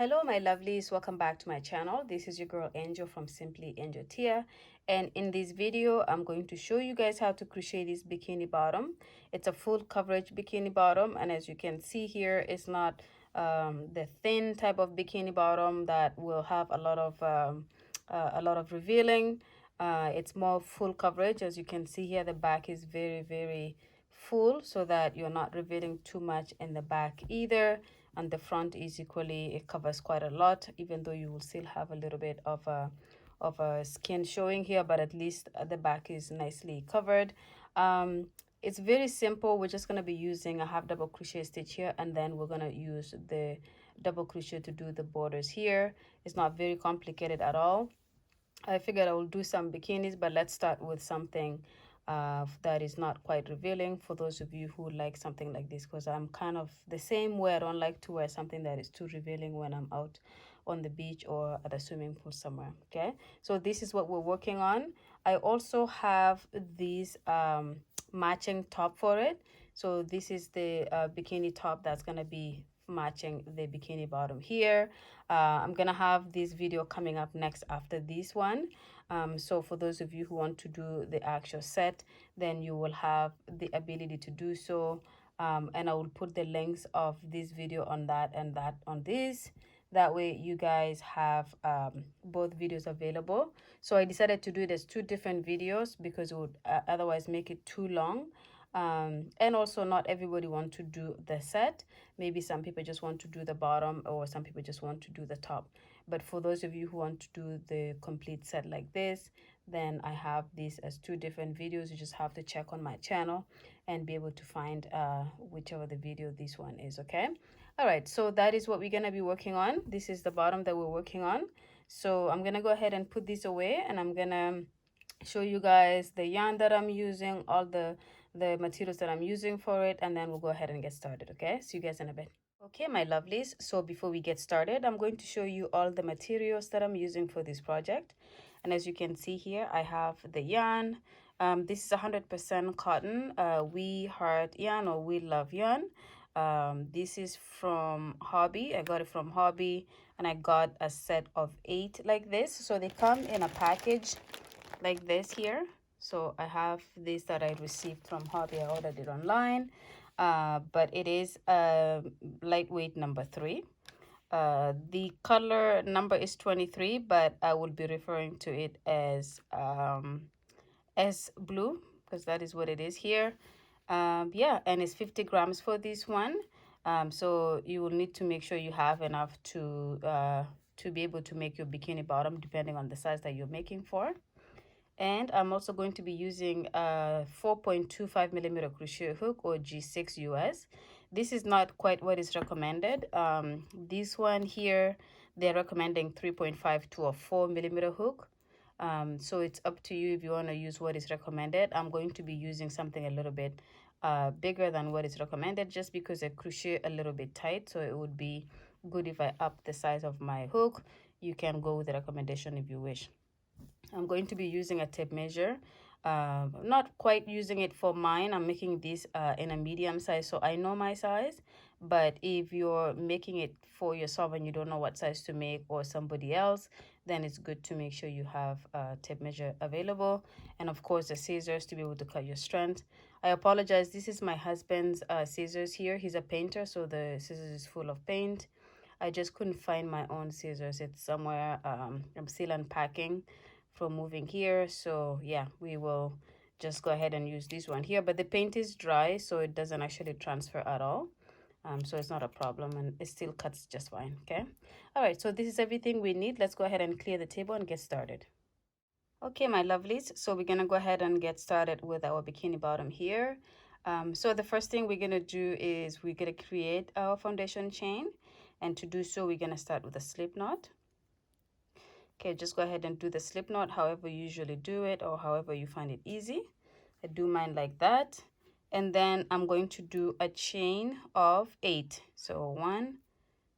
Hello my lovelies, welcome back to my channel. This is your girl Angel from Simply Angel Tia, and in this video I'm going to show you guys how to crochet this bikini bottom. It's a full coverage bikini bottom, and as you can see here, it's not the thin type of bikini bottom that will have a lot of revealing. It's more full coverage. As you can see here, the back is very full, so that you're not revealing too much in the back either, and the front is equally, it covers quite a lot, even though you will still have a little bit of a skin showing here, but at least the back is nicely covered. It's very simple. We're just going to be using a half double crochet stitch here, and then we're going to use the double crochet to do the borders here. It's not very complicated at all. I figured I will do some bikinis, but let's start with something that is not quite revealing, for those of you who like something like this, because I'm kind of the same way. I don't like to wear something that is too revealing when I'm out on the beach or at a swimming pool somewhere. Okay, so this is what we're working on. I also have these matching top for it. So this is the bikini top that's gonna be matching the bikini bottom here. I'm gonna have this video coming up next after this one. So for those of you who want to do the actual set, then you will have the ability to do so. And I will put the links of this video on that and that on this. That way you guys have both videos available. So I decided to do it as two different videos because it would otherwise make it too long. And also not everybody want to do the set. Maybe some people just want to do the bottom, or some people just want to do the top. But for those of you who want to do the complete set like this, then I have this as two different videos. You just have to check on my channel and be able to find whichever the video this one is. Okay, all right, so that is what we're gonna be working on. This is the bottom that we're working on. So I'm gonna go ahead and put this away, and I'm gonna show you guys the yarn that I'm using, all the materials that I'm using for it, and then we'll go ahead and get started. Okay, see you guys in a bit. Okay my lovelies, so before we get started, I'm going to show you all the materials that I'm using for this project. And as you can see here, I have the yarn. This is 100% cotton, We Heart yarn, or We Love yarn. This is from Hobby. I got it from Hobby, and I got a set of 8 like this. So they come in a package like this here. So I have this that I received from Hobby. I ordered it online, but it is lightweight number 3. The color number is 23, but I will be referring to it as blue, because that is what it is here. Yeah, and it's 50 grams for this one. So you will need to make sure you have enough to be able to make your bikini bottom, depending on the size that you're making for. And I'm also going to be using a 4.25 millimeter crochet hook, or G6 US. This is not quite what is recommended. This one here, they're recommending 3.5 to a 4 millimeter hook. So it's up to you if you want to use what is recommended. I'm going to be using something a little bit bigger than what is recommended, just because I crochet a little bit tight. So it would be good if I up the size of my hook. You can go with the recommendation if you wish. I'm going to be using a tape measure. Not quite using it for mine. I'm making this in a medium size, so I know my size. But if you're making it for yourself and you don't know what size to make, or somebody else, then it's good to make sure you have a tape measure available. And of course, the scissors to be able to cut your strand. I apologize. This is my husband's scissors here. He's a painter, so the scissors is full of paint. I just couldn't find my own scissors. It's somewhere. I'm still unpacking from moving here, so yeah, we will just go ahead and use this one here. But the paint is dry, so it doesn't actually transfer at all. So it's not a problem, and it still cuts just fine. Okay, all right, so this is everything we need. Let's go ahead and clear the table and get started. Okay my lovelies, so we're gonna go ahead and get started with our bikini bottom here. So the first thing we're gonna do is we're gonna create our foundation chain, and to do so we're gonna start with a slip knot. Okay, just go ahead and do the slip knot however you usually do it, or however you find it easy. I do mine like that. And then I'm going to do a chain of 8. So 1,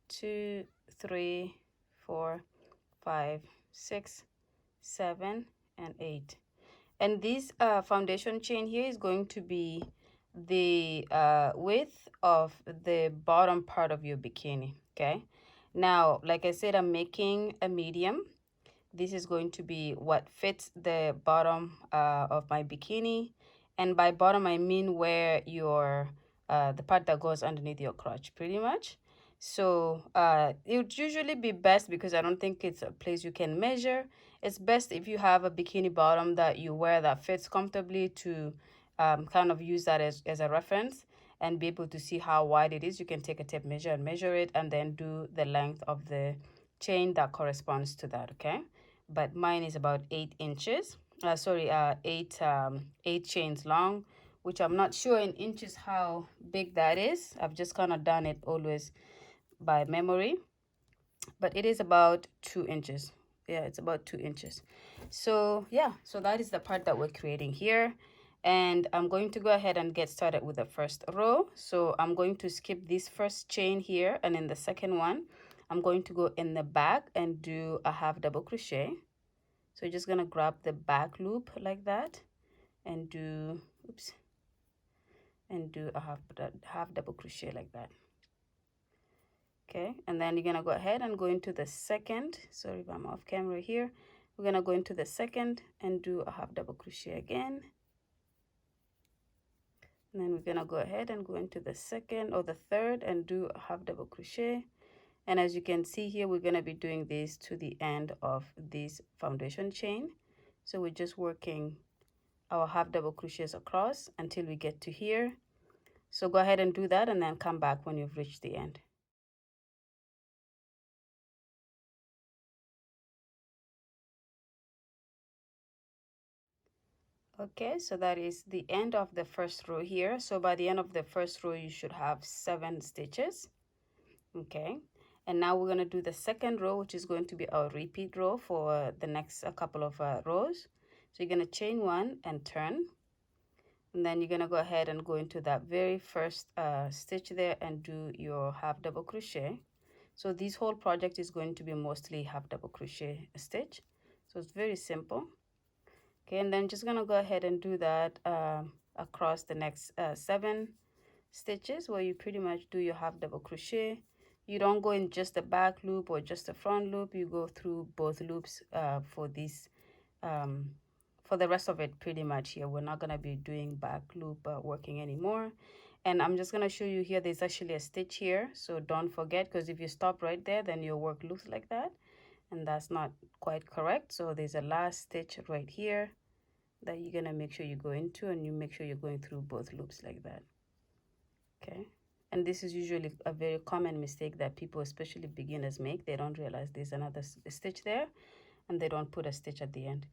2, 3, 4, 5, 6, 7, and 8. And this foundation chain here is going to be the width of the bottom part of your bikini. Okay, Now, like I said, I'm making a medium. This is going to be what fits the bottom of my bikini. And by bottom, I mean where your, the part that goes underneath your crotch, pretty much. So it would usually be best, because I don't think it's a place you can measure. It's best if you have a bikini bottom that you wear that fits comfortably, to kind of use that as a reference and be able to see how wide it is. You can take a tape measure and measure it, and then do the length of the chain that corresponds to that, okay? But mine is about 8 inches. Sorry, eight chains long, which I'm not sure in inches how big that is. I've just kind of done it always by memory, but it is about 2 inches. Yeah, it's about 2 inches. So yeah, so that is the part that we're creating here. And I'm going to go ahead and get started with the first row. So I'm going to skip this first chain here, and in the second one, I'm going to go in the back and do a half double crochet. So you're just gonna grab the back loop like that and do, oops, and do a half double crochet like that. Okay, and then you're gonna go ahead and go into the second. Sorry if I'm off camera here. We're gonna go into the second and do a half double crochet again. And then we're gonna go ahead and go into the second or the third and do a half double crochet. And as you can see here, we're gonna be doing this to the end of this foundation chain. So we're just working our half double crochets across until we get to here. So go ahead and do that, and then come back when you've reached the end. Okay, so that is the end of the first row here. So by the end of the first row, you should have 7 stitches. Okay, and now we're going to do the second row, which is going to be our repeat row for the next couple of rows. So you're going to chain 1 and turn, and then you're going to go ahead and go into that very first stitch there and do your half double crochet. So this whole project is going to be mostly half double crochet stitch. So it's very simple. Okay, and then just gonna go ahead and do that across the next 7 stitches, where you pretty much do your half double crochet. You don't go in just the back loop or just the front loop. You go through both loops for this for the rest of it pretty much here. We're not gonna be doing back loop working anymore. And I'm just gonna show you here, there's actually a stitch here, so don't forget, because if you stop right there, then your work looks like that, and that's not quite correct. So there's a last stitch right here that you're gonna make sure you go into, and you make sure you're going through both loops like that. Okay, and this is usually a very common mistake that people, especially beginners, make. They don't realize there's another stitch there, and they don't put a stitch at the end.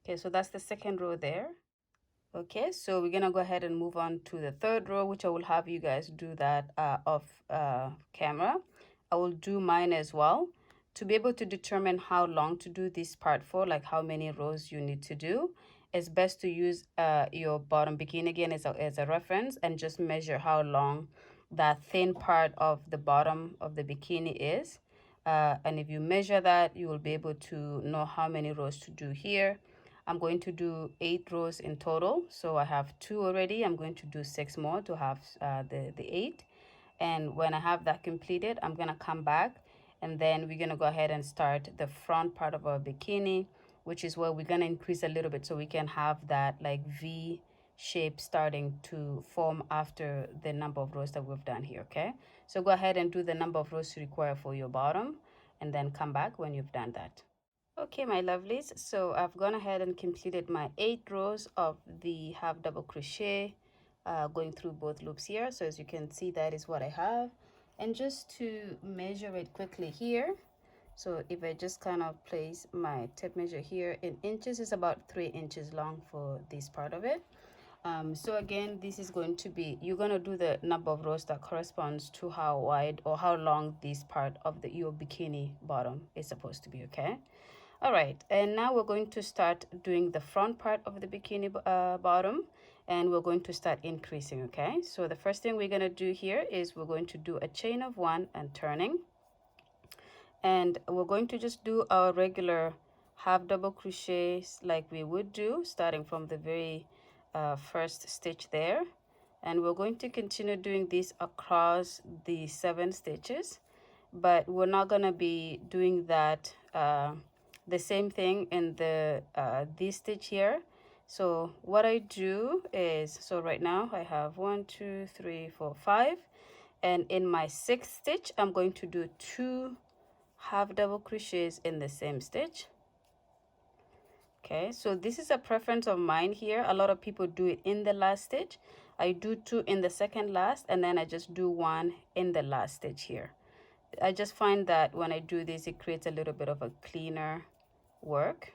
Okay, so that's the second row there. Okay, so we're gonna go ahead and move on to the third row, which I will have you guys do that off camera. I will do mine as well. To be able to determine how long to do this part for, like how many rows you need to do, it's best to use your bottom bikini again as a reference, and just measure how long that thin part of the bottom of the bikini is. And if you measure that, you will be able to know how many rows to do here. I'm going to do 8 rows in total. So I have 2 already. I'm going to do 6 more to have the 8. And when I have that completed, I'm going to come back, and then we're going to go ahead and start the front part of our bikini, which is where we're going to increase a little bit so we can have that like V shape starting to form after the number of rows that we've done here. Okay, so go ahead and do the number of rows you require for your bottom, and then come back when you've done that. Okay, my lovelies, so I've gone ahead and completed my 8 rows of the half double crochet, going through both loops here. So as you can see, that is what I have. And just to measure it quickly here, so if I just kind of place my tape measure here in inches, is about 3 inches long for this part of it. So again, this is going to be, you're going to do the number of rows that corresponds to how wide or how long this part of your bikini bottom is supposed to be. Okay, all right, and now we're going to start doing the front part of the bikini bottom, and we're going to start increasing. Okay, so the first thing we're going to do here is we're going to do a chain of 1 and turning, and we're going to just do our regular half double crochets like we would do, starting from the very first stitch there, and we're going to continue doing this across the 7 stitches. but we're not gonna be doing that the same thing in the this stitch here. So what I do is, so right now I have 1 2 3 4 5, and in my sixth stitch I'm going to do 2 half double crochets in the same stitch. Okay, so this is a preference of mine here. A lot of people do it in the last stitch. I do 2 in the second last, and then I just do 1 in the last stitch here. I just find that when I do this, it creates a little bit of a cleaner work.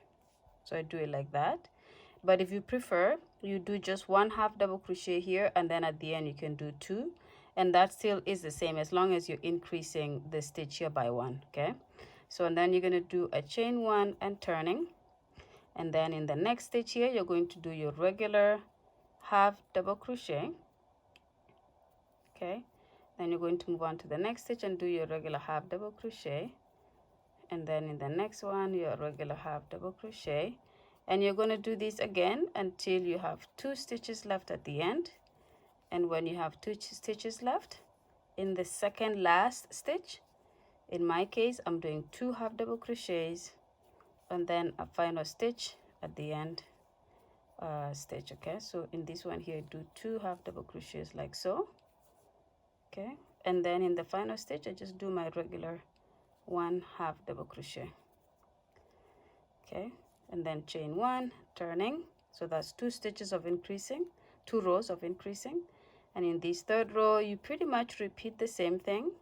So I do it like that. But if you prefer, you do just 1 half double crochet here, and then at the end you can do 2. And that still is the same as long as you're increasing the stitch here by 1, okay? So, and then you're going to do a chain 1 and turning. And then in the next stitch here, you're going to do your regular half double crochet, okay? Then you're going to move on to the next stitch and do your regular half double crochet. And then in the next one, your regular half double crochet. And you're going to do this again until you have 2 stitches left at the end. And when you have 2 stitches left, in the second last stitch, in my case, I'm doing 2 half double crochets and then a final stitch at the end stitch. Okay, so in this one here, do 2 half double crochets like so. Okay, and then in the final stitch, I just do my regular 1 half double crochet. Okay, and then chain 1, turning. So that's 2 stitches of increasing, 2 rows of increasing. And in this third row, you pretty much repeat the same thing.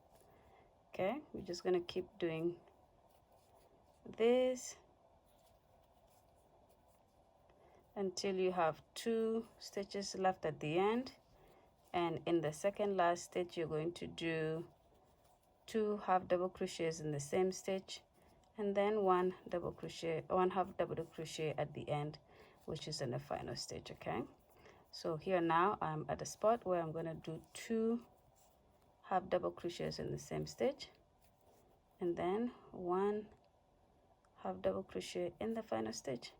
Okay, we're just going to keep doing this until you have 2 stitches left at the end. And in the second last stitch, you're going to do 2 half double crochets in the same stitch, and then 1 double crochet, 1 half double crochet at the end, which is in the final stitch. Okay, so here now I'm at a spot where I'm going to do 2 half double crochets in the same stitch, and then 1 half double crochet in the final stitch.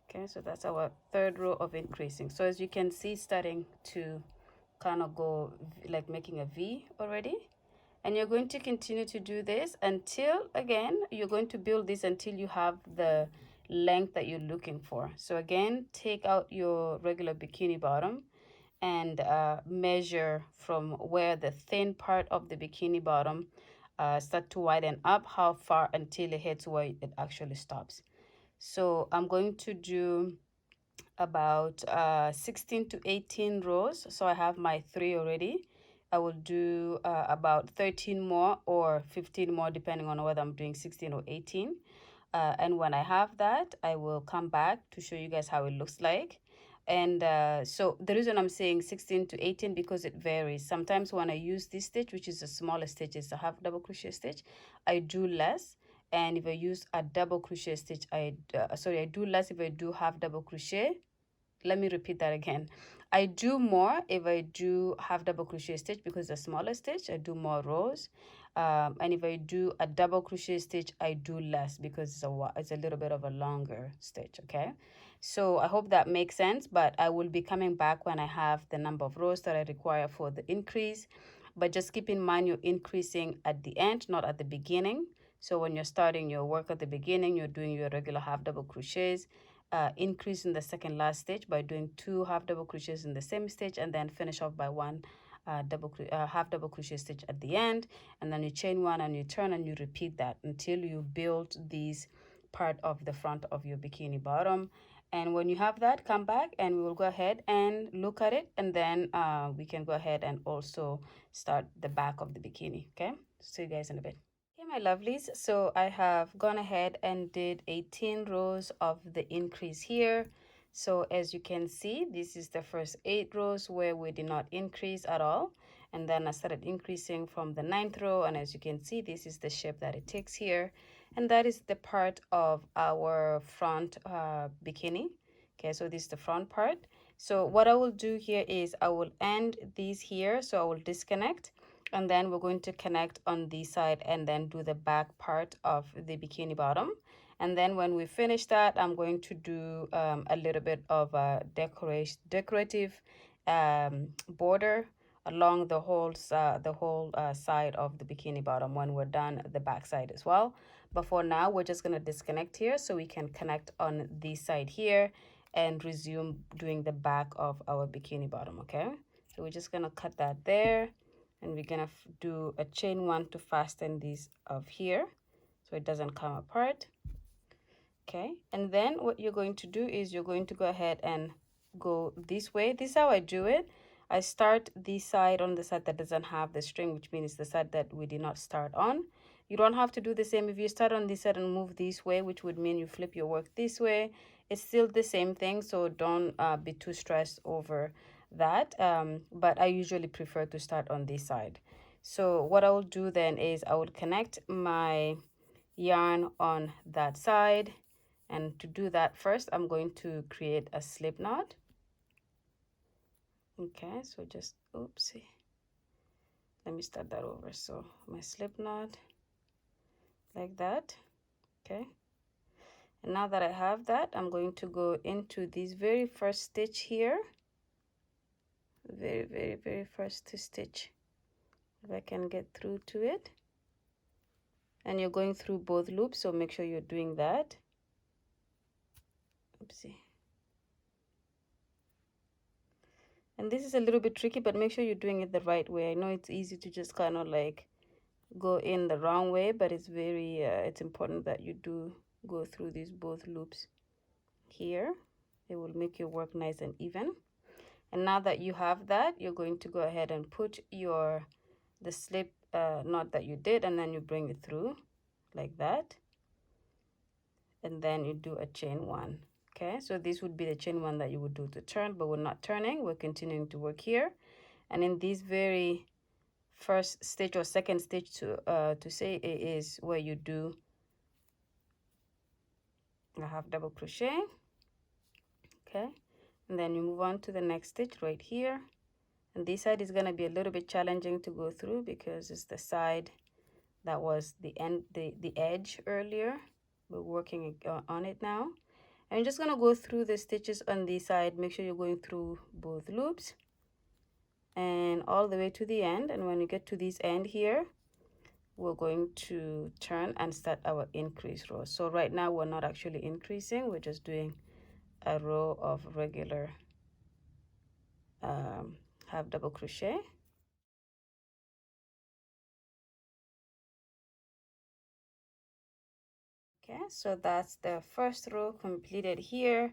Okay, so that's our third row of increasing. So as you can see, starting to kind of go like making a V already. And you're going to continue to do this until, again, you're going to build this until you have the length that you're looking for. So again, take out your regular bikini bottom and measure from where the thin part of the bikini bottom start to widen up, how far until it hits where it actually stops. So I'm going to do about 16 to 18 rows. So I have my 3 already. I will do about 13 more or 15 more depending on whether I'm doing 16 or 18. And when I have that, I will come back to show you guys how it looks like. And so the reason I'm saying 16 to 18 because it varies. Sometimes when I use this stitch, which is the smallest stitch, it's a half double crochet stitch, I do less. And if I use a double crochet stitch, I do less if I do half double crochet. Let me repeat that again. I do more if I do half double crochet stitch because the smaller stitch, I do more rows. And if I do a double crochet stitch, I do less because it's a little bit of a longer stitch, okay? So I hope that makes sense, but I will be coming back when I have the number of rows that I require for the increase. But just keep in mind you're increasing at the end, not at the beginning. So when you're starting your work at the beginning, you're doing your regular half double crochets. Increase in the second last stitch by doing 2 half double crochets in the same stitch, and then finish off by 1 half double crochet stitch at the end, and then you chain 1 and you turn and you repeat that until you build this part of the front of your bikini bottom. And when you have that, come back and we will go ahead and look at it, and then we can go ahead and also start the back of the bikini. Okay, see you guys in a bit. Okay, my lovelies, so I have gone ahead and did 18 rows of the increase here. So as you can see, this is the first 8 rows where we did not increase at all. And then I started increasing from the 9th row, and as you can see, this is the shape that it takes here. And that is the part of our front bikini. Okay, so this is the front part. So what I will do here is I will end these here, so I will disconnect, and then we're going to connect on this side and then do the back part of the bikini bottom. And then when we finish that, I'm going to do a little bit of a decorative border along the whole side of the bikini bottom when we're done the back side as well. But for now, we're just going to disconnect here so we can connect on this side here and resume doing the back of our bikini bottom. Okay, so we're just going to cut that there, and we're going to do a chain 1 to fasten these of here so it doesn't come apart. Okay, and then what you're going to do is you're going to go ahead and go this way. This is how I do it. I start this side on the side that doesn't have the string, which means the side that we did not start on. You don't have to do the same if you start on this side and move this way, which would mean you flip your work this way. It's still the same thing, so don't be too stressed over that. But I usually prefer to start on this side. So what I will do then is I will connect my yarn on that side. And to do that, first I'm going to create a slip knot. Okay, so just oopsie, let me start that over. So my slip knot like that. Okay, and now that I have that, I'm going to go into this very first stitch here, very first stitch, if I can get through to it. And you're going through both loops, so make sure you're doing that. Oopsie. And this is a little bit tricky, but make sure you're doing it the right way. I know it's easy to just kind of like go in the wrong way, but it's very it's important that you do go through these both loops here. It will make your work nice and even. And now that you have that, you're going to go ahead and put the slip knot that you did, and then you bring it through like that, and then you do a chain 1. Okay, so this would be the chain 1 that you would do to turn, but we're not turning, we're continuing to work here. And in this very first stitch or second stitch to say it is where you do a half double crochet. Okay, and then you move on to the next stitch right here, and this side is going to be a little bit challenging to go through because it's the side that was the edge earlier. We're working on it now, and you're just going to go through the stitches on this side. Make sure you're going through both loops and all the way to the end. And when you get to this end here, we're going to turn and start our increase row. So right now we're not actually increasing, we're just doing a row of regular half double crochet. Okay, so that's the first row completed here,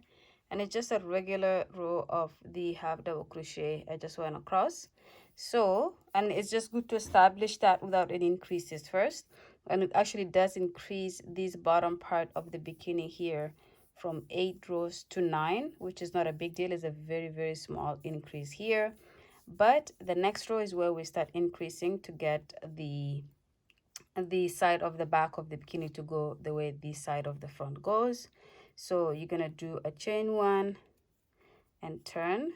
and it's just a regular row of the half double crochet I just went across. So, and it's just good to establish that without any increases first, and it actually does increase this bottom part of the bikini here from 8 rows to 9, which is not a big deal. It's a very small increase here, but the next row is where we start increasing to get the side of the back of the bikini to go the way this side of the front goes. So you're gonna do a chain 1 and turn.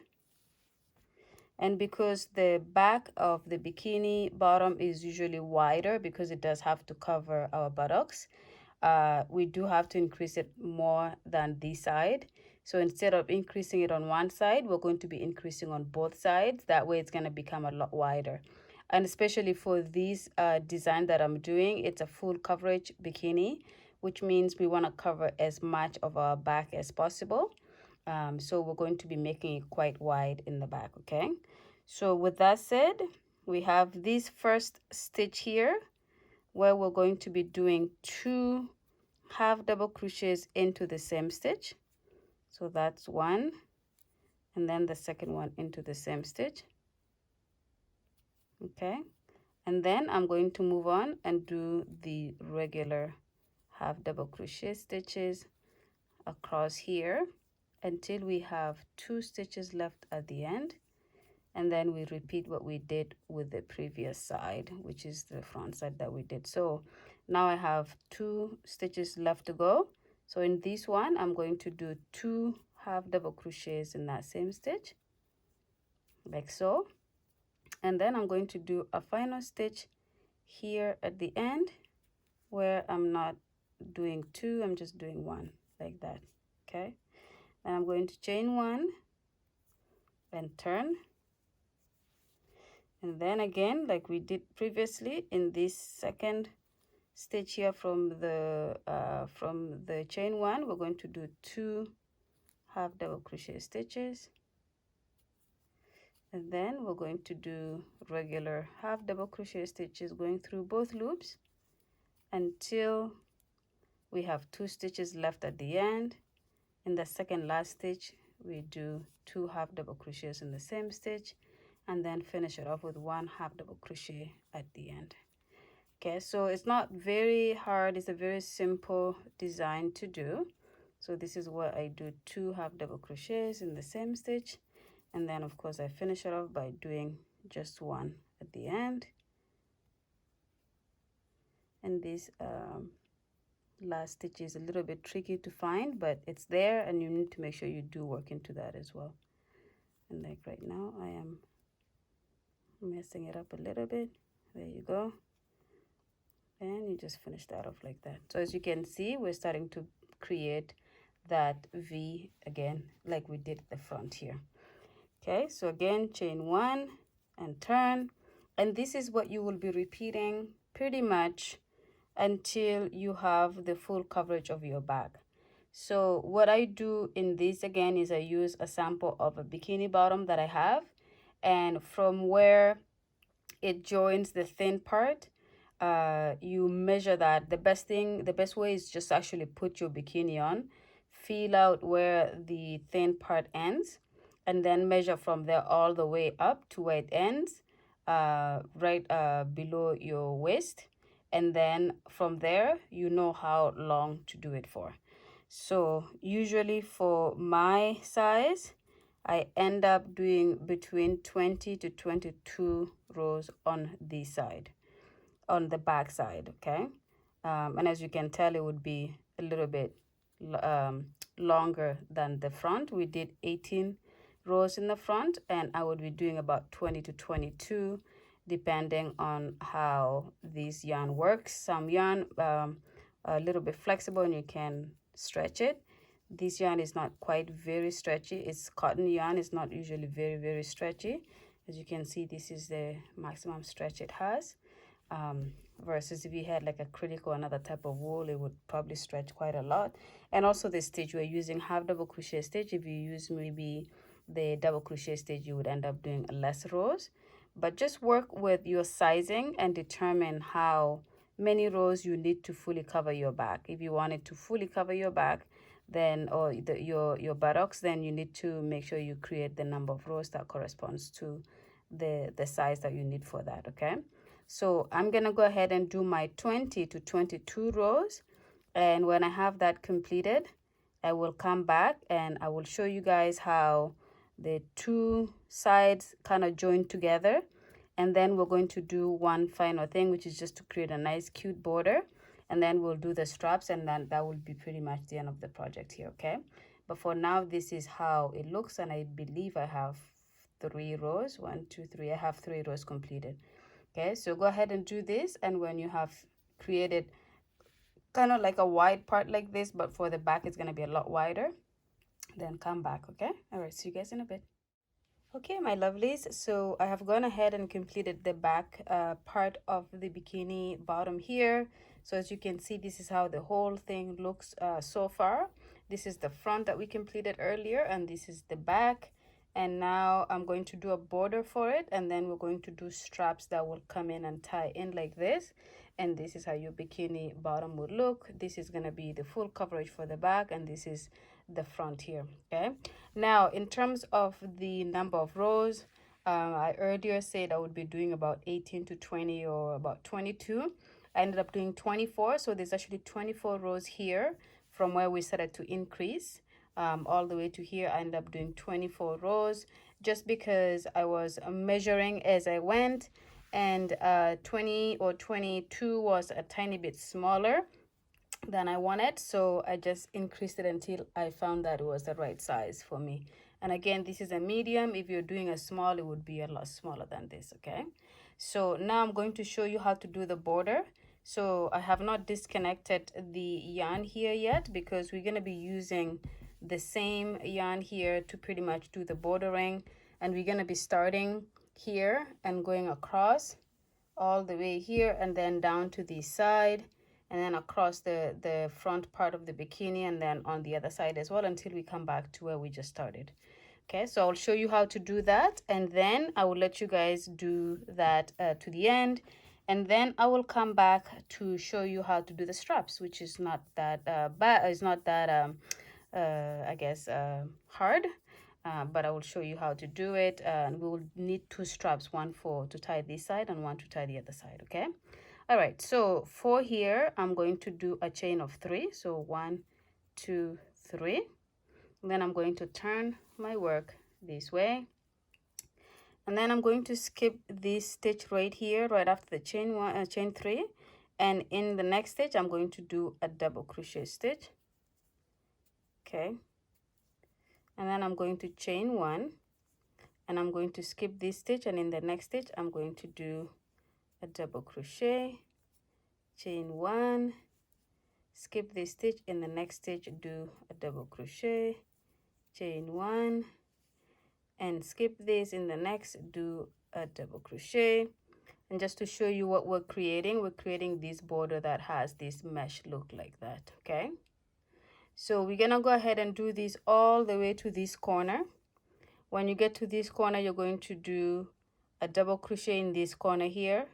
And because the back of the bikini bottom is usually wider because it does have to cover our buttocks, we do have to increase it more than this side. So instead of increasing it on one side, we're going to be increasing on both sides. That way it's going to become a lot wider. And especially for this design that I'm doing, it's a full coverage bikini, which means we want to cover as much of our back as possible. So we're going to be making it quite wide in the back. Okay, so with that said, we have this first stitch here where we're going to be doing 2 half double crochets into the same stitch. So that's 1, and then the second one into the same stitch. Okay, and then I'm going to move on and do the regular half double crochet stitches across here until we have 2 stitches left at the end, and then we repeat what we did with the previous side, which is the front side that we did. So now I have 2 stitches left to go. So in this one, I'm going to do 2 half double crochets in that same stitch, like so. And then I'm going to do a final stitch here at the end where I'm not doing 2, I'm just doing 1, like that. Okay, and I'm going to chain 1 and turn. And then again, like we did previously, in this second stitch here from the chain one, we're going to do 2 half double crochet stitches, and then we're going to do regular half double crochet stitches going through both loops until we have 2 stitches left at the end. In the second last stitch, we do 2 half double crochets in the same stitch, and then finish it off with 1 half double crochet at the end. Okay, so it's not very hard, it's a very simple design to do. So this is what I do: 2 half double crochets in the same stitch, and then of course I finish it off by doing just 1 at the end. And this last stitch is a little bit tricky to find, but it's there, and you need to make sure you do work into that as well. And like right now I am messing it up a little bit. There you go. And you just finish that off like that. So as you can see, we're starting to create that V again like we did at the front here. Okay, so again, chain 1 and turn, and this is what you will be repeating pretty much until you have the full coverage of your bag. So what I do in this again is I use a sample of a bikini bottom that I have, and from where it joins the thin part, you measure that. The best way is just actually put your bikini on, feel out where the thin part ends, and then measure from there all the way up to where it ends, right below your waist. And then from there, you know how long to do it for. So usually for my size, I end up doing between 20 to 22 rows on this side, on the back side. Okay, and as you can tell, it would be a little bit longer than the front. We did 18 rows in the front, and I would be doing about 20 to 22 depending on how this yarn works. Some yarn a little bit flexible and you can stretch it. This yarn is not quite very stretchy. It's cotton yarn. It's not usually very stretchy. As you can see, this is the maximum stretch it has. Versus if you had like acrylic or another type of wool, it would probably stretch quite a lot. And also the stitch, we're using half double crochet stitch. If you use maybe the double crochet stitch, you would end up doing less rows. But just work with your sizing and determine how many rows you need to fully cover your back. If you want it to fully cover your back, then or your buttocks, then you need to make sure you create the number of rows that corresponds to the size that you need for that. Okay, so I'm gonna go ahead and do my 20 to 22 rows, and when I have that completed, I will come back and I will show you guys how the 2 sides kind of join together. And then we're going to do one final thing, which is just to create a nice cute border, and then we'll do the straps, and then that will be pretty much the end of the project here. Okay, but for now, this is how it looks, and I believe I have 3 rows. 1 2 3. I have 3 rows completed. Okay, so go ahead and do this, and when you have created kind of like a wide part like this, but for the back it's going to be a lot wider, then come back. Okay, all right, see you guys in a bit. Okay, my lovelies, so I have gone ahead and completed the back part of the bikini bottom here. So as you can see, this is how the whole thing looks so far. This is the front that we completed earlier, and this is the back. And now I'm going to do a border for it, and then we're going to do straps that will come in and tie in like this. And this is how your bikini bottom would look. This is going to be the full coverage for the back, and this is the front here. Okay, now in terms of the number of rows, I earlier said I would be doing about 18 to 20 or about 22. I ended up doing 24, so there's actually 24 rows here from where we started to increase all the way to here. I ended up doing 24 rows just because I was measuring as I went, and 20 or 22 was a tiny bit smaller than I wanted, so I just increased it until I found that it was the right size for me. And again, this is a medium. If you're doing a small, it would be a lot smaller than this. Okay, so now I'm going to show you how to do the border. So I have not disconnected the yarn here yet because we're going to be using the same yarn here to pretty much do the bordering, and we're going to be starting here and going across all the way here, and then down to the side, and then across the front part of the bikini, and then on the other side as well, until we come back to where we just started. Okay, so I'll show you how to do that, and then I will let you guys do that to the end, and then I will come back to show you how to do the straps, which is not that bad, is not that I guess hard, but I will show you how to do it. And we will need two straps, one for to tie this side and one to tie the other side. Okay, all right, so for here I'm going to do a chain of 3, so 1, 2, 3. Then I'm going to turn my work this way, and then I'm going to skip this stitch right here right after the chain 3, and in the next stitch I'm going to do a double crochet stitch. Okay, and then I'm going to chain 1, and I'm going to skip this stitch, and in the next stitch I'm going to do a double crochet, chain 1, skip this stitch, in the next stitch do a double crochet, chain 1, and skip this, in the next do a double crochet. And just to show you what we're creating this border that has this mesh look like that. Okay, so we're gonna go ahead and do this all the way to this corner. When you get to this corner, you're going to do a double crochet in this corner here,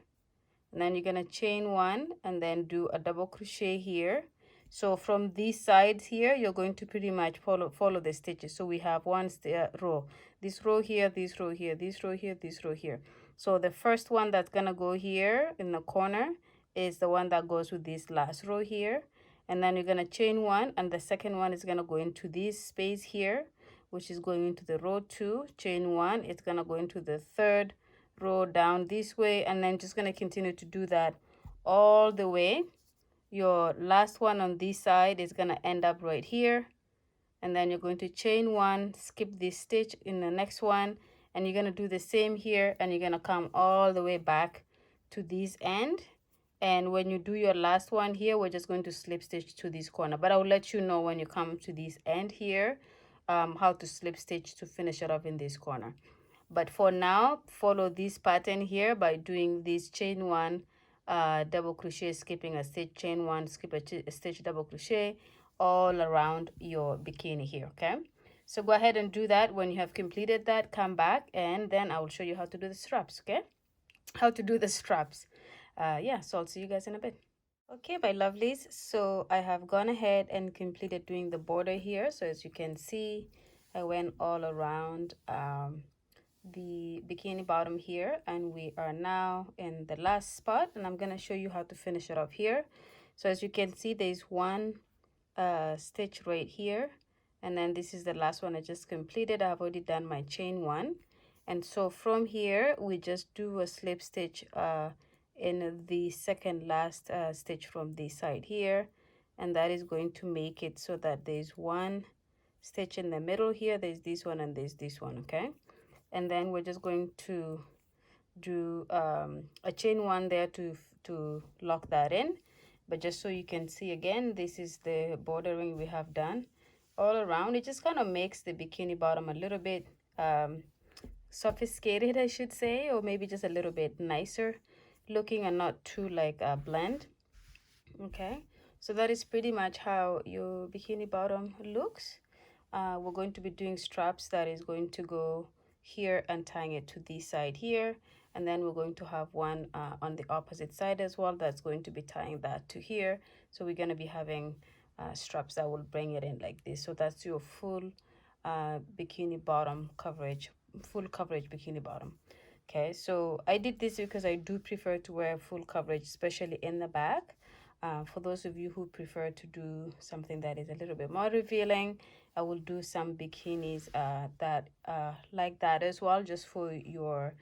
and then you're gonna chain 1 and then do a double crochet here. So from these sides here, you're going to pretty much follow the stitches. So we have one row, this row here, this row here, this row here, this row here. So the first one that's gonna go here in the corner is the one that goes with this last row here, and then you're gonna chain 1, and the second one is gonna go into this space here, which is going into the row 2, chain 1. It's gonna go into the third row down this way, and then just gonna continue to do that all the way. Your last one on this side is gonna end up right here, and then you're going to chain 1, skip this stitch in the next one, and you're gonna do the same here, and you're gonna come all the way back to this end. And when you do your last one here, we're just going to slip stitch to this corner, but I'll let you know when you come to this end here how to slip stitch to finish it off in this corner. But for now, follow this pattern here by doing this chain 1, double crochet, skipping a stitch, chain 1, skip a stitch, double crochet all around your bikini here. Okay, so go ahead and do that. When you have completed that, come back, and then I will show you how to do the straps. Okay, how to do the straps. Yeah, so I'll see you guys in a bit. Okay, my lovelies, so I have gone ahead and completed doing the border here. So as you can see, I went all around the bikini bottom here, and we are now in the last spot, and I'm gonna show you how to finish it off here. So as you can see, there's one stitch right here, and then this is the last one I just completed. I've already done my chain 1, and so from here we just do a slip stitch in the second last stitch from this side here, and that is going to make it so that there's one stitch in the middle here, there's this one, and there's this one. Okay, and then we're just going to do a chain 1 there to lock that in. But just so you can see again, this is the bordering we have done all around. It just kind of makes the bikini bottom a little bit sophisticated, I should say, or maybe just a little bit nicer looking and not too like a blend. Okay, so that is pretty much how your bikini bottom looks. We're going to be doing straps that is going to go here and tying it to this side here, and then we're going to have one on the opposite side as well that's going to be tying that to here. So we're going to be having straps that will bring it in like this. So that's your full bikini bottom coverage, full coverage bikini bottom. Okay, so I did this because I do prefer to wear full coverage, especially in the back. For those of you who prefer to do something that is a little bit more revealing, I will do some bikinis that like that as well, just for your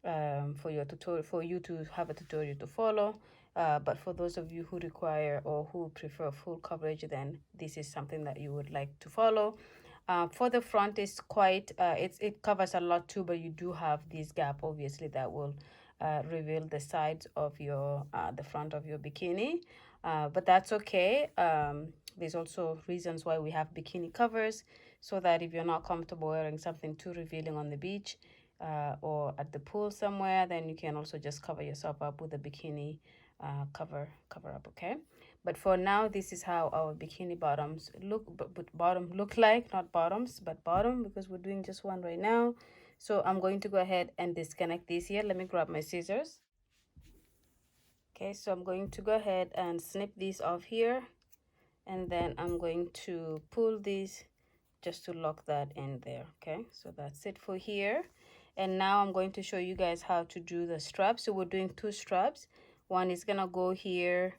tutorial, for you to have a tutorial to follow. But for those of you who require or who prefer full coverage, then this is something that you would like to follow. For the front is quite it covers a lot too, but you do have this gap obviously that will reveal the sides of your the front of your bikini, but that's okay. There's also reasons why we have bikini covers, so that if you're not comfortable wearing something too revealing on the beach, or at the pool somewhere, then you can also just cover yourself up with a bikini cover up, okay? But for now, this is how our bikini bottoms look, but bottom look like, not bottoms, but bottom, because we're doing just one right now. So I'm going to go ahead and disconnect this here. Let me grab my scissors. Okay, so I'm going to go ahead and snip these off here, and then I'm going to pull these just to lock that in there. Okay, so that's it for here. And now I'm going to show you guys how to do the straps. So we're doing two straps. One is gonna go here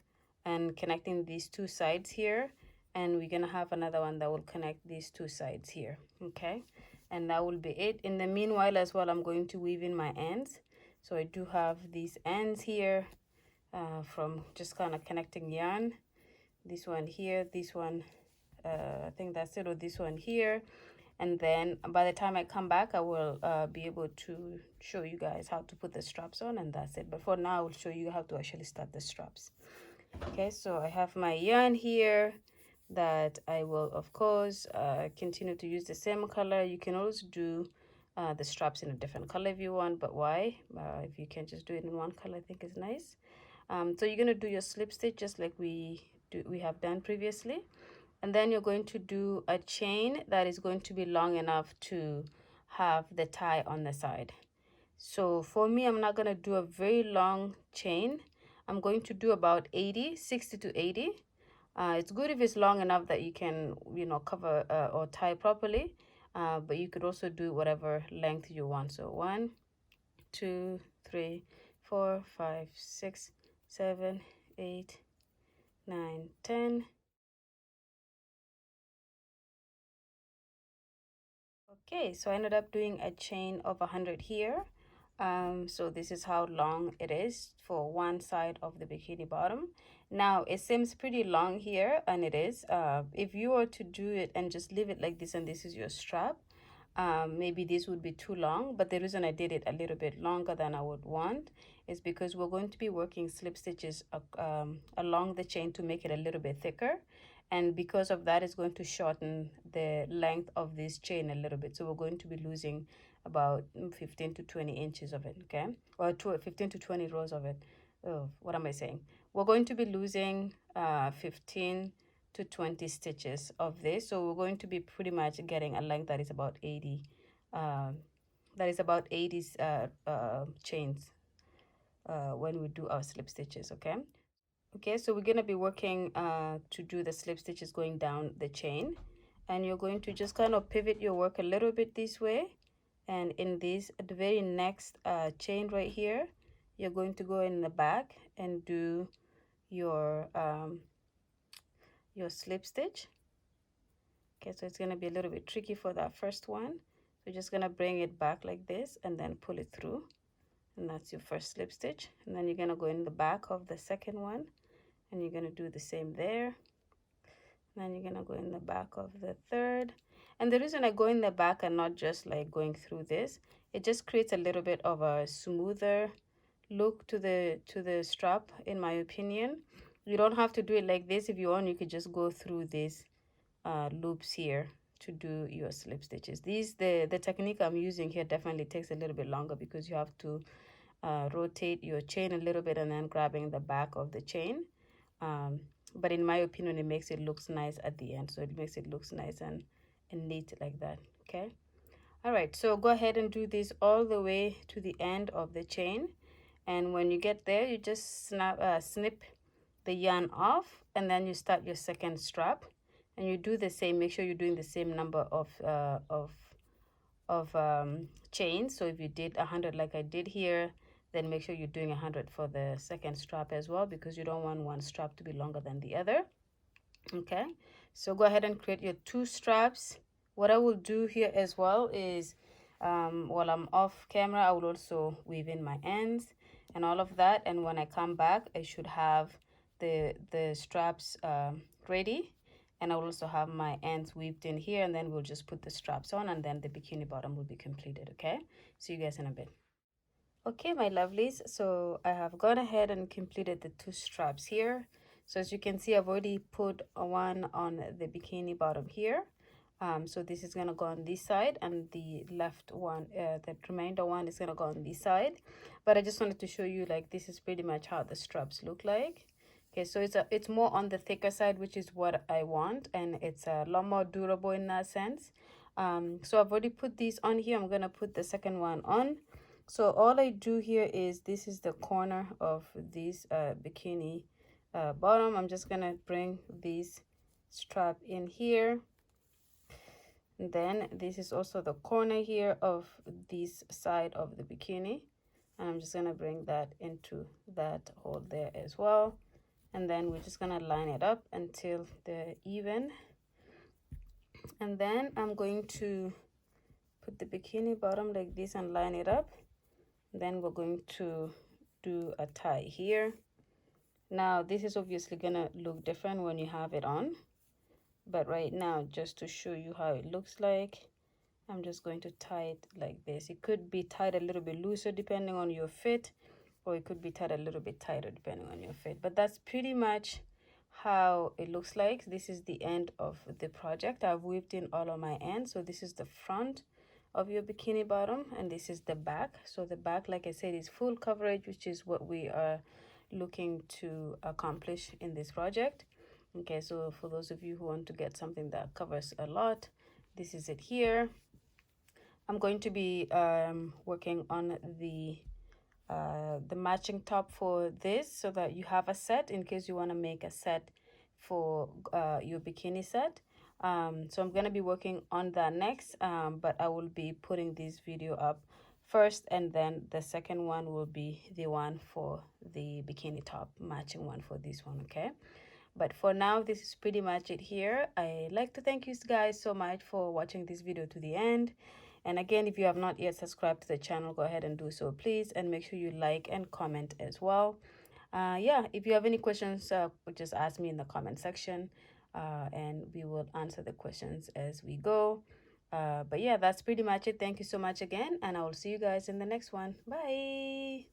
and connecting these two sides here, and we're gonna have another one that will connect these two sides here. Okay, and that will be it. In the meanwhile as well, I'm going to weave in my ends. So I do have these ends here from just kind of connecting yarn. This one here, this one, I think that's it, or this one here. And then by the time I come back, I will be able to show you guys how to put the straps on, and that's it. But for now, I will show you how to actually start the straps. Okay, so I have my yarn here that I will, of course, continue to use the same color. You can also do the straps in a different color if you want, but why? If you can just do it in one color, I think is nice. So you're going to do your slip stitch just like we have done previously, and then you're going to do a chain that is going to be long enough to have the tie on the side. So for me, I'm not going to do a very long chain. I'm going to do about 60 to 80. It's good if it's long enough that you can, you know, cover or tie properly, but you could also do whatever length you want. So 1, 2, 3, 4, 5, 6, 7, 8, 9, 10. Okay, so I ended up doing a chain of 100 here. So this is how long it is for one side of the bikini bottom. Now it seems pretty long here, and it is. If you were to do it and just leave it like this, and this is your strap, maybe this would be too long. But the reason I did it a little bit longer than I would want is because we're going to be working slip stitches along the chain to make it a little bit thicker, and because of that, it's going to shorten the length of this chain a little bit. So we're going to be losing about 15 to 20 inches of it, okay, or 15 to 20 rows of it. Oh, what am I saying? We're going to be losing 15 to 20 stitches of this, so we're going to be pretty much getting a length that is about 80 chains when we do our slip stitches. Okay, so we're going to be working to do the slip stitches going down the chain, and you're going to just kind of pivot your work a little bit this way, and in this, at the very next chain right here, you're going to go in the back and do your slip stitch. Okay, so it's going to be a little bit tricky for that first one. So you're just going to bring it back like this and then pull it through, and that's your first slip stitch. And then you're going to go in the back of the second one, and you're going to do the same there. Then you're going to go in the back of the third. And the reason I go in the back and not just like going through this, it just creates a little bit of a smoother look to the strap, in my opinion. You don't have to do it like this. If you want, you could just go through these loops here to do your slip stitches. The technique I'm using here definitely takes a little bit longer because you have to rotate your chain a little bit and then grabbing the back of the chain. But in my opinion, it makes it looks nice at the end. So it makes it looks nice and neat like that. Okay. All right. So go ahead and do this all the way to the end of the chain. And when you get there, you just snip the yarn off, and then you start your second strap, and you do the same. Make sure you're doing the same number of chains. So if you did 100 like I did here, then make sure you're doing 100 for the second strap as well, because you don't want one strap to be longer than the other. Okay, so go ahead and create your two straps. What I will do here as well is while I'm off camera, I will also weave in my ends and all of that, and when I come back, I should have the straps ready, and I will also have my ends weaved in here, and then we'll just put the straps on, and then the bikini bottom will be completed. Okay, see you guys in a bit. Okay, my lovelies, so I have gone ahead and completed the two straps here. So as you can see, I've already put one on the bikini bottom here. So this is gonna go on this side, and the left one, the remainder one is gonna go on this side. But I just wanted to show you, like, this is pretty much how the straps look like. Okay, so it's more on the thicker side, which is what I want, and it's a lot more durable in that sense. So I've already put these on here. I'm gonna put the second one on. So all I do here is, this is the corner of this bikini bottom. I'm just gonna bring this strap in here. And then this is also the corner here of this side of the bikini, and I'm just gonna bring that into that hole there as well. And then we're just gonna line it up until they're even. And then I'm going to put the bikini bottom like this and line it up. Then we're going to do a tie here. Now this is obviously gonna look different when you have it on, but right now, just to show you how it looks like, I'm just going to tie it like this. It could be tied a little bit looser depending on your fit, or it could be tied a little bit tighter depending on your fit. But that's pretty much how it looks like. This is the end of the project. I've weaved in all of my ends. So this is the front of your bikini bottom, and this is the back. So the back, like I said, is full coverage, which is what we are looking to accomplish in this project. Okay, so for those of you who want to get something that covers a lot, this is it here. I'm going to be working on the matching top for this, so that you have a set in case you want to make a set for your bikini set. So I'm going to be working on that next, but I will be putting this video up first, and then the second one will be the one for the bikini top, matching one for this one. Okay, but for now, this is pretty much it here. I like to thank you guys so much for watching this video to the end. And again, if you have not yet subscribed to the channel, go ahead and do so, please. And make sure you like and comment as well. Yeah, if you have any questions, just ask me in the comment section, and we will answer the questions as we go. But yeah, that's pretty much it. Thank you so much again, and I will see you guys in the next one. Bye.